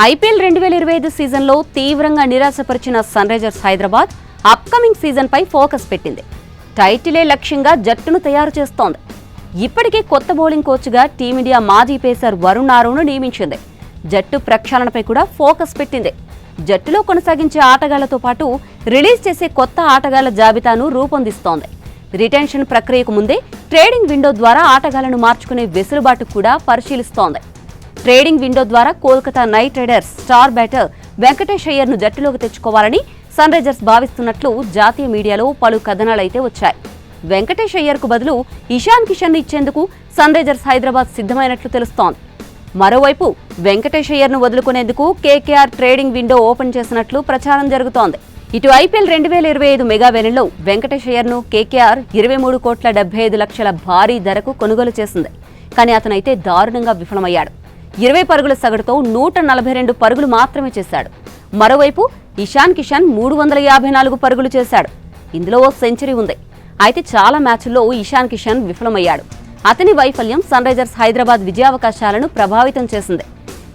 IPL 2025 సీజన్లో తీవ్రంగా నిరాశపరిచిన సన్ రైజర్స్ హైదరాబాద్ అప్కమింగ్ సీజన్పై ఫోకస్ పెట్టింది. టైటిలే లక్ష్యంగా జట్టును తయారు చేస్తోంది. ఇప్పటికే కొత్త బౌలింగ్ కోచ్గా టీమిండియా మాజీ పేసర్ వరుణ్ ఆరోను నియమించింది. జట్టు ప్రక్షాళనపై కూడా ఫోకస్ పెట్టింది. జట్టులో కొనసాగించే ఆటగాళ్లతో పాటు రిలీజ్ చేసే కొత్త ఆటగాళ్ల జాబితాను రూపొందిస్తోంది. రిటెన్షన్ ప్రక్రియకు ముందే ట్రేడింగ్ విండో ద్వారా ఆటగాళ్లను మార్చుకునే వెసులుబాటు కూడా పరిశీలిస్తోంది. ట్రేడింగ్ విండో ద్వారా Kolkata Knight Riders star batter Venkatesh అయ్యర్ను జట్టులోకి తెచ్చుకోవాలని సన్ రైజర్స్ భావిస్తున్నట్లు జాతీయ మీడియాలో పలు కథనాలైతే వచ్చాయి. వెంకటేష్ అయ్యర్కు బదులు ఇషాన్ కిషన్ ఇచ్చేందుకు సన్ రైజర్స్ హైదరాబాద్ సిద్ధమైనట్లు తెలుస్తోంది. మరోవైపు వెంకటేష్ అయ్యర్ను వదులుకునేందుకు కేకేఆర్ ట్రేడింగ్ విండో ఓపెన్ చేసినట్లు ప్రచారం జరుగుతోంది. ఇటు ఐపీఎల్ 2025 మెగా వేలంలో వెంకటేష్ అయ్యర్ను కేకేఆర్ 23,75,00,000 భారీ ధరకు కొనుగోలు చేసింది. కానీ అతనైతే దారుణంగా విఫలమయ్యాడు. 20 పరుగుల సగటుతో 142 పరుగులు మాత్రమే చేశాడు. మరోవైపు ఇషాన్ కిషన్ 354 పరుగులు చేశాడు. ఇందులో ఓ సెంచరీ ఉంది. అయితే చాలా మ్యాచ్ల్లో ఇషాన్ కిషన్ విఫలమయ్యాడు. అతని వైఫల్యం సన్ రైజర్స్ హైదరాబాద్ విజయావకాశాలను ప్రభావితం చేసింది.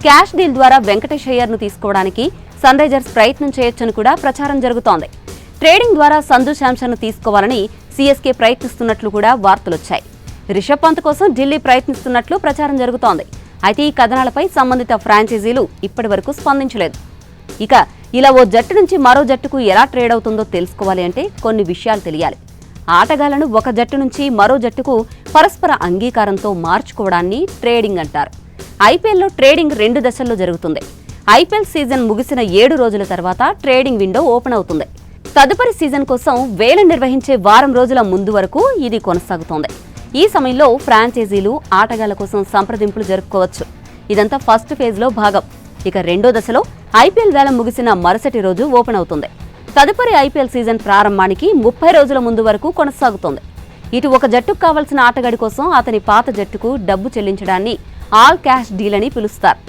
క్యాష్ డీల్ ద్వారా వెంకటేష్ అయ్యర్ను తీసుకోవడానికి సన్ రైజర్స్ ప్రయత్నం చేయొచ్చని కూడా ప్రచారం జరుగుతోంది. ట్రేడింగ్ ద్వారా సంజు శాంసన్ను తీసుకోవాలని సీఎస్కే ప్రయత్నిస్తున్నట్లు కూడా వార్తలొచ్చాయి. రిషబ్ పంత్ కోసం ఢిల్లీ ప్రయత్నిస్తున్నట్లు ప్రచారం జరుగుతోంది. అయితే ఈ కథనాలపై సంబంధిత ఫ్రాంచైజీలు ఇప్పటివరకు స్పందించలేదు. ఇక ఇలా ఓ జట్టు నుంచి మరో జట్టుకు ఎలా ట్రేడ్ అవుతుందో తెలుసుకోవాలి అంటే కొన్ని విషయాలు తెలియాలి. ఆటగాళ్లను ఒక జట్టు నుంచి మరో జట్టుకు పరస్పర అంగీకారంతో మార్చుకోవడాన్ని ట్రేడింగ్ అంటారు. ఐపీఎల్లో ట్రేడింగ్ 2 దశల్లో జరుగుతుంది. ఐపీఎల్ సీజన్ ముగిసిన 7 రోజుల తర్వాత ట్రేడింగ్ విండో ఓపెన్ అవుతుంది. తదుపరి సీజన్ కోసం వేలం నిర్వహించే వారం రోజుల ముందు వరకు ఇది కొనసాగుతోంది. ఈ సమయంలో ఫ్రాంచైజీలు ఆటగాళ్ల కోసం సంప్రదింపులు జరుపుకోవచ్చు. ఇదంతా ఫస్ట్ ఫేజ్లో భాగం. ఇక రెండో దశలో ఐపీఎల్ వేలం ముగిసిన మరుసటి రోజు ఓపెన్ అవుతుంది. తదుపరి ఐపీఎల్ సీజన్ ప్రారంభానికి 30 రోజుల ముందు వరకు కొనసాగుతోంది. ఇటు ఒక జట్టుకు కావాల్సిన ఆటగాడి కోసం అతని పాత జట్టుకు డబ్బు చెల్లించడాన్ని ఆల్ క్యాష్ డీల్ అని పిలుస్తారు.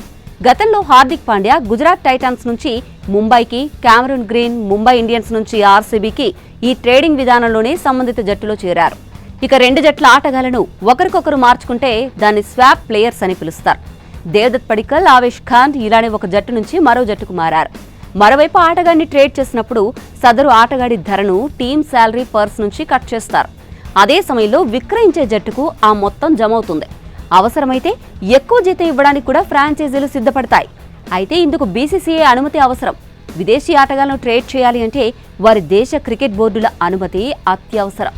గతంలో హార్దిక్ పాండ్యా గుజరాత్ టైటాన్స్ నుంచి ముంబైకి, క్యామరూన్ గ్రీన్ ముంబై ఇండియన్స్ నుంచి ఆర్సీబీకి ఈ ట్రేడింగ్ విధానంలోనే సంబంధిత జట్టులో చేరారు. ఇక 2 జట్ల ఆటగాళ్లను ఒకరికొకరు మార్చుకుంటే దాన్ని స్వాప్ ప్లేయర్స్ అని పిలుస్తారు. దేవదత్ పడిక్కల్, ఆవేష్ ఖాన్ ఇలానే ఒక జట్టు నుంచి మరో జట్టుకు మారారు. మరోవైపు ఆటగాడిని ట్రేడ్ చేసినప్పుడు సదరు ఆటగాడి ధరను టీమ్ శాలరీ పర్స్ నుంచి కట్ చేస్తారు. అదే సమయంలో విక్రయించే జట్టుకు ఆ మొత్తం జమ అవుతుంది. అవసరమైతే ఎక్కువ జీతం ఇవ్వడానికి కూడా ఫ్రాంచైజీలు సిద్ధపడతాయి. అయితే ఇందుకు బీసీసీఐ అనుమతి అవసరం. విదేశీ ఆటగాళ్లను ట్రేడ్ చేయాలి అంటే వారి దేశ క్రికెట్ బోర్డుల అనుమతి అత్యవసరం.